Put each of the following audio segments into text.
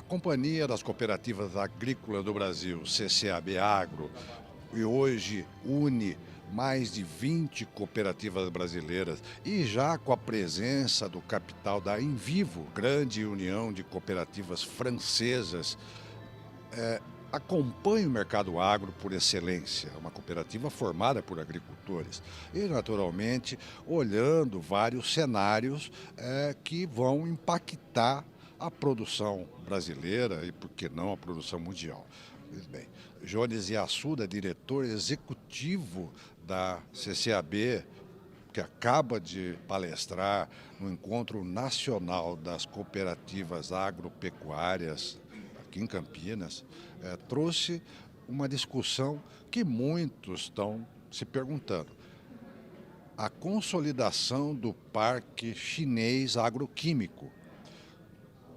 Companhia das Cooperativas Agrícolas do Brasil, CCAB Agro, e hoje une mais de 20 cooperativas brasileiras e já com a presença do capital da Envivo, grande união de cooperativas francesas, acompanha o mercado agro por excelência, uma cooperativa formada por agricultores e, naturalmente, olhando vários cenários que vão impactar a produção brasileira e, por que não, a produção mundial. Pois bem, Jones Yassuda, diretor executivo da CCAB, que acaba de palestrar no Encontro Nacional das Cooperativas Agropecuárias, aqui em Campinas, trouxe uma discussão que muitos estão se perguntando. A consolidação do parque chinês agroquímico.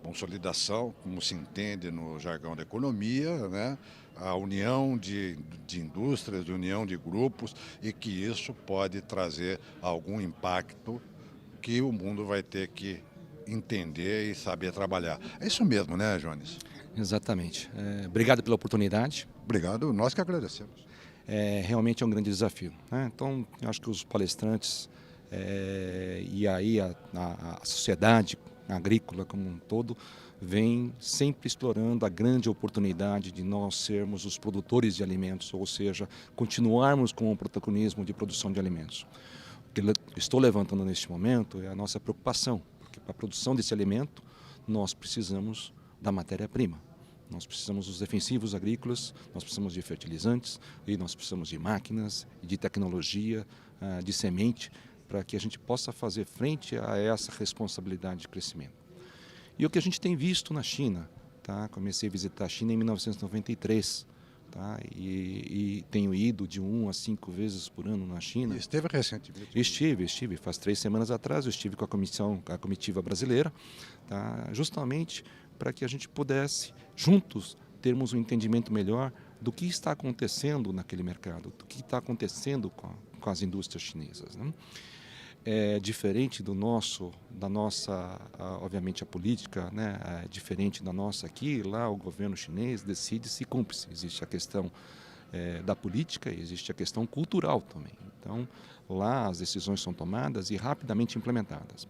Consolidação, como se entende no jargão da economia, né? A união de indústrias, de união de grupos, e que isso pode trazer algum impacto que o mundo vai ter que entender e saber trabalhar. É isso mesmo, né, Jones? Exatamente. Obrigado pela oportunidade. Obrigado, nós que agradecemos. Realmente é um grande desafio, né? Então, eu acho que os palestrantes e aí a sociedade agrícola como um todo vem sempre explorando a grande oportunidade de nós sermos os produtores de alimentos, ou seja, continuarmos com o protagonismo de produção de alimentos. O que eu estou levantando neste momento é a nossa preocupação, porque para a produção desse alimento nós precisamos da matéria-prima. Nós precisamos dos defensivos agrícolas, nós precisamos de fertilizantes, e nós precisamos de máquinas, de tecnologia, de semente, para que a gente possa fazer frente a essa responsabilidade de crescimento. E o que a gente tem visto na China, tá? Comecei a visitar a China em 1993, tá? E tenho ido de 1 a 5 vezes por ano na China. E esteve recentemente? Estive. Faz 3 semanas atrás eu estive com a comitiva brasileira, tá? Justamente para que a gente pudesse, juntos, termos um entendimento melhor do que está acontecendo naquele mercado, do que está acontecendo com as indústrias chinesas, né? É diferente da nossa, obviamente a política, né, é diferente da nossa aqui. Lá o governo chinês decide se cumpre-se. Existe a questão da política e existe a questão cultural também. Então, lá as decisões são tomadas e rapidamente implementadas.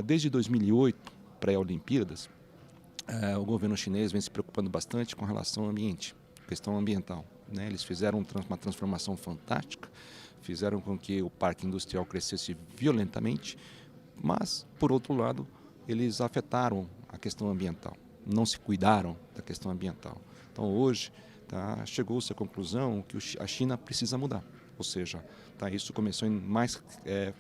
Desde 2008, pré-Olimpíadas, o governo chinês vem se preocupando bastante com relação ao ambiente, questão ambiental, né? Eles fizeram uma transformação fantástica, fizeram com que o parque industrial crescesse violentamente, mas, por outro lado, eles afetaram a questão ambiental, não se cuidaram da questão ambiental. Então, hoje, tá, chegou-se à conclusão que a China precisa mudar. Ou seja, tá, isso começou mais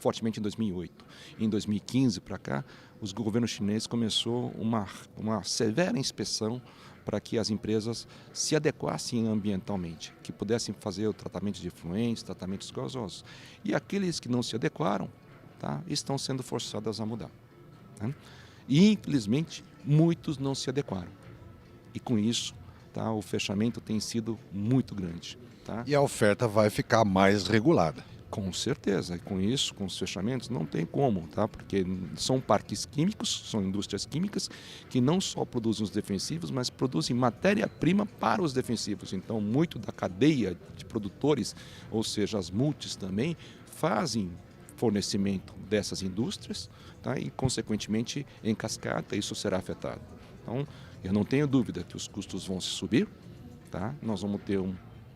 fortemente em 2008. Em 2015 para cá, o governo chinês começou uma severa inspeção para que as empresas se adequassem ambientalmente, que pudessem fazer o tratamento de efluentes, tratamentos gasosos. E aqueles que não se adequaram, tá, estão sendo forçados a mudar, né? E, infelizmente, muitos não se adequaram. E com isso, tá, o fechamento tem sido muito grande. Tá? E a oferta vai ficar mais regulada. Com certeza, e com isso, com os fechamentos, não tem como, tá? Porque são parques químicos, são indústrias químicas que não só produzem os defensivos, mas produzem matéria-prima para os defensivos. Então, muito da cadeia de produtores, ou seja, as multis também, fazem fornecimento dessas indústrias, tá? E, consequentemente, em cascata, isso será afetado. Então, eu não tenho dúvida que os custos vão se subir, tá? Nós vamos ter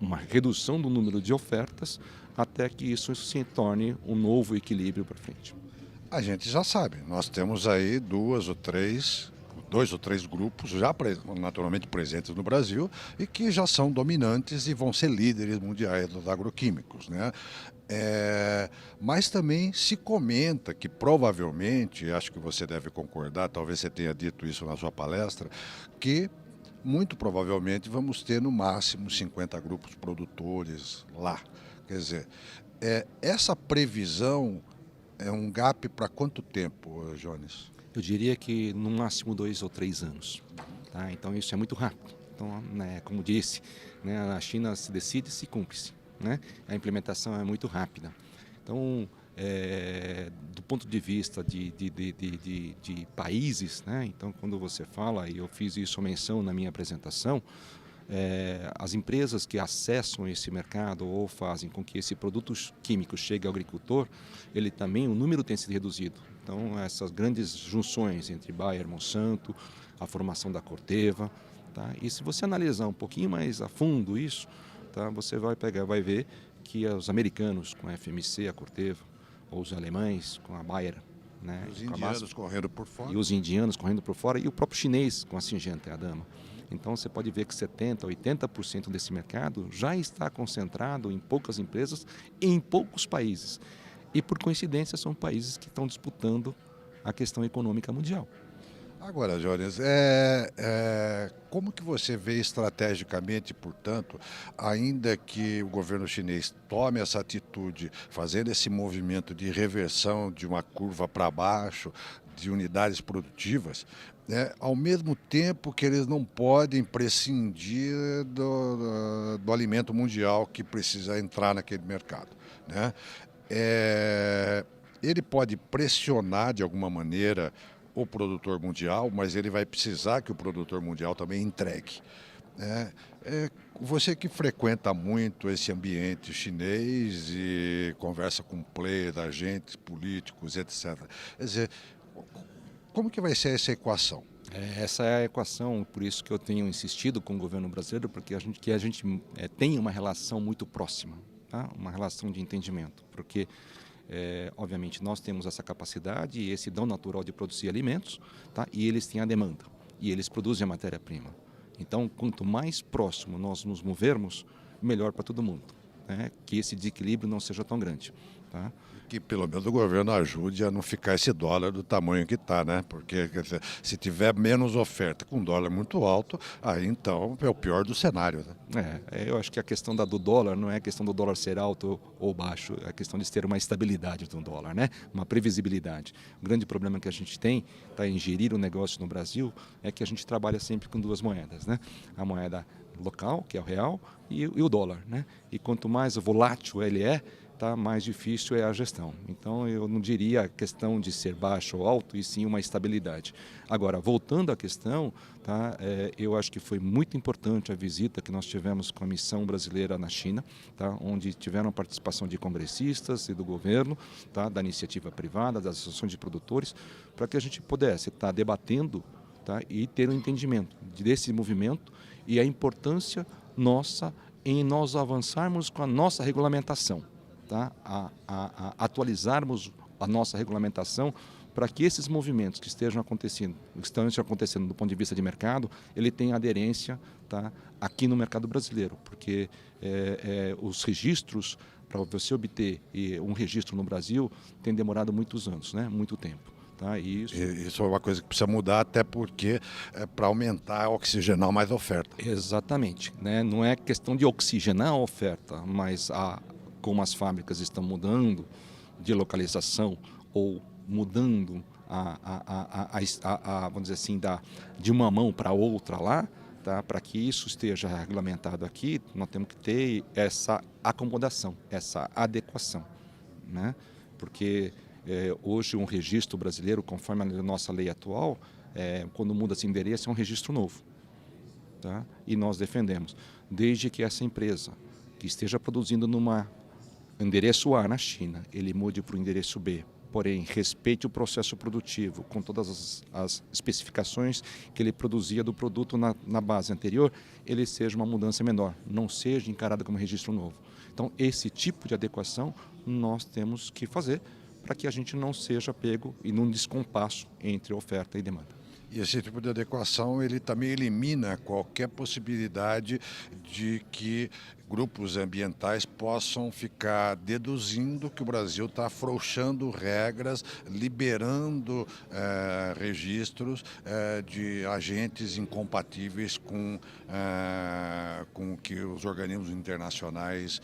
uma redução do número de ofertas até que isso se torne um novo equilíbrio para frente. A gente já sabe, nós temos aí dois ou três grupos já naturalmente presentes no Brasil e que já são dominantes e vão ser líderes mundiais dos agroquímicos, né? Mas também se comenta que provavelmente, acho que você deve concordar, talvez você tenha dito isso na sua palestra, que muito provavelmente vamos ter no máximo 50 grupos produtores lá. Quer dizer, essa previsão é um gap para quanto tempo, Jones? Eu diria que no máximo 2 ou 3 anos. Tá? Então isso é muito rápido. Então, né, como disse, né, a China se decide e se cumpre-se, né? A implementação é muito rápida. Então, do ponto de vista de países, né? Então, quando você fala, e eu fiz isso menção na minha apresentação, as empresas que acessam esse mercado ou fazem com que esse produto químico chegue ao agricultor, o número tem sido reduzido. Então, essas grandes junções entre Bayer, Monsanto, a formação da Corteva, tá? E se você analisar um pouquinho mais a fundo isso, tá? Você vai ver que os americanos com a FMC, a Corteva, ou os alemães com a Bayer, né? Os indianos correndo por fora. E os indianos correndo por fora, e o próprio chinês com a Syngenta e a Dama. Então você pode ver que 70%, 80% desse mercado já está concentrado em poucas empresas em poucos países. E por coincidência são países que estão disputando a questão econômica mundial. Agora, Jones, como que você vê estrategicamente, portanto, ainda que o governo chinês tome essa atitude, fazendo esse movimento de reversão de uma curva para baixo, de unidades produtivas, né, ao mesmo tempo que eles não podem prescindir do alimento mundial que precisa entrar naquele mercado, né? Ele pode pressionar de alguma maneira o produtor mundial, mas ele vai precisar que o produtor mundial também entregue, né? Você que frequenta muito esse ambiente chinês e conversa com players, agentes políticos, etc. Quer dizer, como que vai ser essa equação? Essa é a equação, por isso que eu tenho insistido com o governo brasileiro, porque a gente tem uma relação muito próxima, tá? Uma relação de entendimento, porque obviamente nós temos essa capacidade e esse dom natural de produzir alimentos, tá? E eles têm a demanda, e eles produzem a matéria-prima. Então, quanto mais próximo nós nos movermos, melhor para todo mundo, né? Que esse desequilíbrio não seja tão grande, tá? Que pelo menos o governo ajude a não ficar esse dólar do tamanho que está, né? Porque, quer dizer, se tiver menos oferta com dólar muito alto, aí então é o pior do cenário, né? Eu acho que a questão do dólar não é a questão do dólar ser alto ou baixo, é a questão de ter uma estabilidade do dólar, né? Uma previsibilidade. O grande problema que a gente tem em gerir o negócio no Brasil é que a gente trabalha sempre com duas moedas, né? A moeda local, que é o real, e o dólar, né? E quanto mais volátil ele mais difícil é a gestão. Então, eu não diria a questão de ser baixo ou alto, e sim uma estabilidade. Agora, voltando à questão, eu acho que foi muito importante a visita que nós tivemos com a missão brasileira na China, onde tiveram a participação de congressistas e do governo, da iniciativa privada, das associações de produtores, para que a gente pudesse estar debatendo e ter um entendimento desse movimento e a importância nossa em nós avançarmos com a nossa regulamentação. A atualizarmos a nossa regulamentação para que esses movimentos que estão acontecendo do ponto de vista de mercado, ele tenha aderência aqui no mercado brasileiro, porque os registros, para você obter um registro no Brasil, tem demorado muitos anos, né? Muito tempo. Isso é uma coisa que precisa mudar, até porque para aumentar, oxigenar mais a oferta. Exatamente, né? Não é questão de oxigenar a oferta, mas como as fábricas estão mudando de localização ou mudando vamos dizer assim, de uma mão para outra lá, para que isso esteja regulamentado aqui, nós temos que ter essa acomodação, essa adequação, né? Porque hoje um registro brasileiro, conforme a nossa lei atual, quando muda-se endereço, é um registro novo. E nós defendemos, desde que essa empresa que esteja produzindo numa endereço A na China, ele mude para o endereço B, porém respeite o processo produtivo com todas as especificações que ele produzia do produto na base anterior, ele seja uma mudança menor, não seja encarado como registro novo. Então, esse tipo de adequação nós temos que fazer para que a gente não seja pego em um descompasso entre oferta e demanda. E esse tipo de adequação, ele também elimina qualquer possibilidade de que grupos ambientais possam ficar deduzindo que o Brasil está afrouxando regras, liberando registros de agentes incompatíveis com o que os organismos internacionais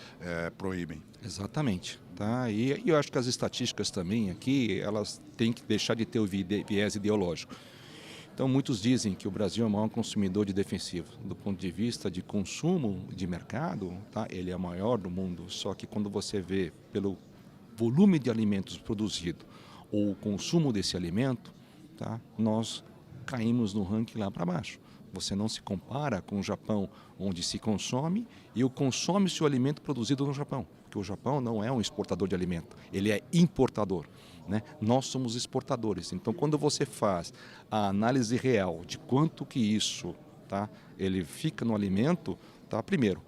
proíbem. Exatamente. E eu acho que as estatísticas também aqui, elas têm que deixar de ter o viés ideológico. Então, muitos dizem que o Brasil é o maior consumidor de defensivos. Do ponto de vista de consumo de mercado, ele é o maior do mundo. Só que quando você vê pelo volume de alimentos produzido ou o consumo desse alimento, tá, nós caímos no ranking lá para baixo. Você não se compara com o Japão, onde se consome e consome-se o alimento produzido no Japão, porque o Japão não é um exportador de alimento, ele é importador, né? Nós somos exportadores. Então, quando você faz a análise real de quanto que isso, tá, ele fica no alimento, tá, primeiro,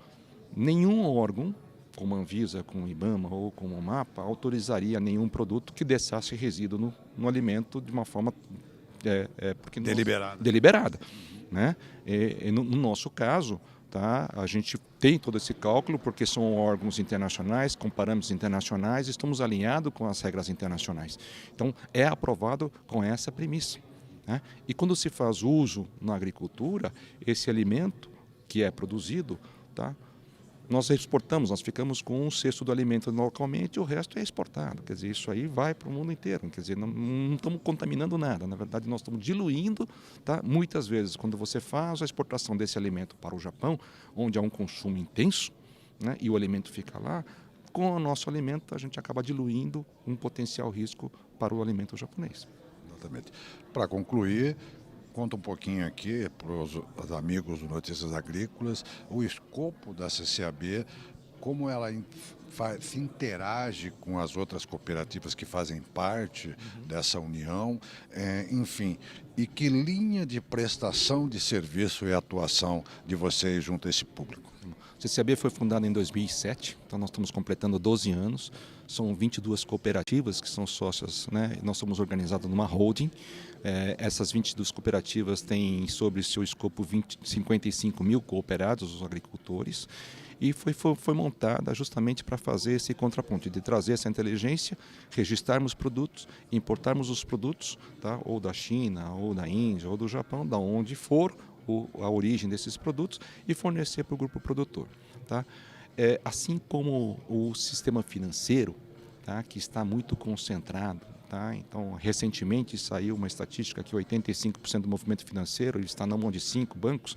nenhum órgão, como a Anvisa, como o IBAMA ou como o MAPA, autorizaria nenhum produto que deixasse resíduo no alimento de uma forma porque deliberada. Né? No nosso caso, tá, a gente tem todo esse cálculo porque são órgãos internacionais, com parâmetros internacionais, estamos alinhados com as regras internacionais. Então, é aprovado com essa premissa. Né? E quando se faz uso na agricultura, esse alimento que é produzido, tá, nós exportamos, nós ficamos com 1/6 do alimento localmente e o resto é exportado. Quer dizer, isso aí vai para o mundo inteiro. Quer dizer, não estamos contaminando nada. Na verdade, nós estamos diluindo. Tá? Muitas vezes, quando você faz a exportação desse alimento para o Japão, onde há um consumo intenso, né, e o alimento fica lá, com o nosso alimento a gente acaba diluindo um potencial risco para o alimento japonês. Exatamente. Para concluir, conta um pouquinho aqui para os amigos do Notícias Agrícolas o escopo da CCAB, como ela se interage com as outras cooperativas que fazem parte dessa união, enfim, e que linha de prestação de serviço e atuação de vocês junto a esse público. A CCAB foi fundada em 2007, então nós estamos completando 12 anos. São 22 cooperativas que são sócias, né? Nós somos organizados numa holding. Essas 22 cooperativas têm sobre seu escopo 55 mil cooperados, os agricultores. E foi montada justamente para fazer esse contraponto, de trazer essa inteligência, registrarmos produtos, importarmos os produtos, tá? Ou da China, ou da Índia, ou do Japão, da onde for a origem desses produtos, e fornecer para o grupo produtor. Tá? Assim como o sistema financeiro, tá, que está muito concentrado. Tá? Então, recentemente saiu uma estatística que 85% do movimento financeiro está na mão de 5 bancos.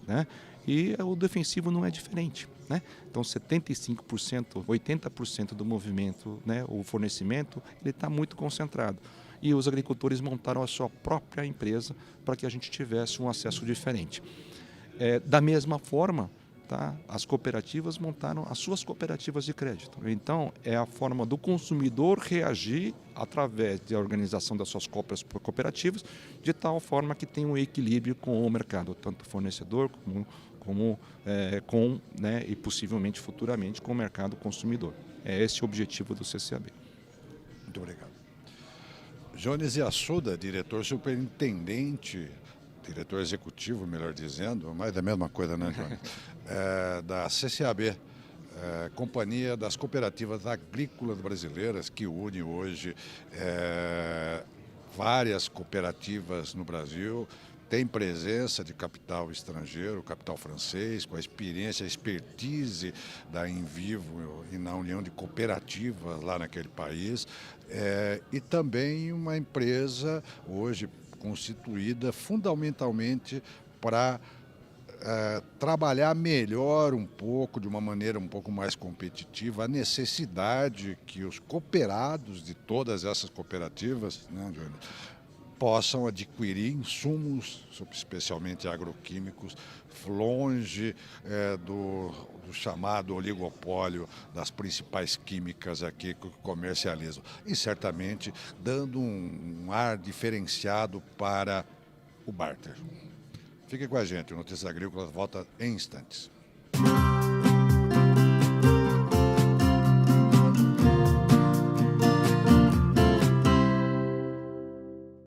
Né? E o defensivo não é diferente. Né? Então, 75%, 80% do movimento, né, o fornecimento, ele está muito concentrado. E os agricultores montaram a sua própria empresa para que a gente tivesse um acesso diferente. Da mesma forma, tá, as cooperativas montaram as suas cooperativas de crédito. Então, é a forma do consumidor reagir através da organização das suas cooperativas, de tal forma que tem um equilíbrio com o mercado, tanto fornecedor né, e possivelmente futuramente com o mercado consumidor. É esse o objetivo do CCAB. Muito obrigado. Jones Yasuda, diretor superintendente, diretor executivo, melhor dizendo, mas é a mesma coisa, né, Jones? Da CCAB, Companhia das Cooperativas Agrícolas Brasileiras, que une hoje várias cooperativas no Brasil, tem presença de capital estrangeiro, capital francês, com a experiência, a expertise da Envivo e na União de Cooperativas lá naquele país, e também uma empresa hoje constituída fundamentalmente para trabalhar melhor um pouco, de uma maneira um pouco mais competitiva, a necessidade que os cooperados de todas essas cooperativas, né, possam adquirir insumos, especialmente agroquímicos, longe do chamado oligopólio das principais químicas aqui que comercializam. E certamente dando um ar diferenciado para o barter. Fique com a gente, o Notícias Agrícolas volta em instantes.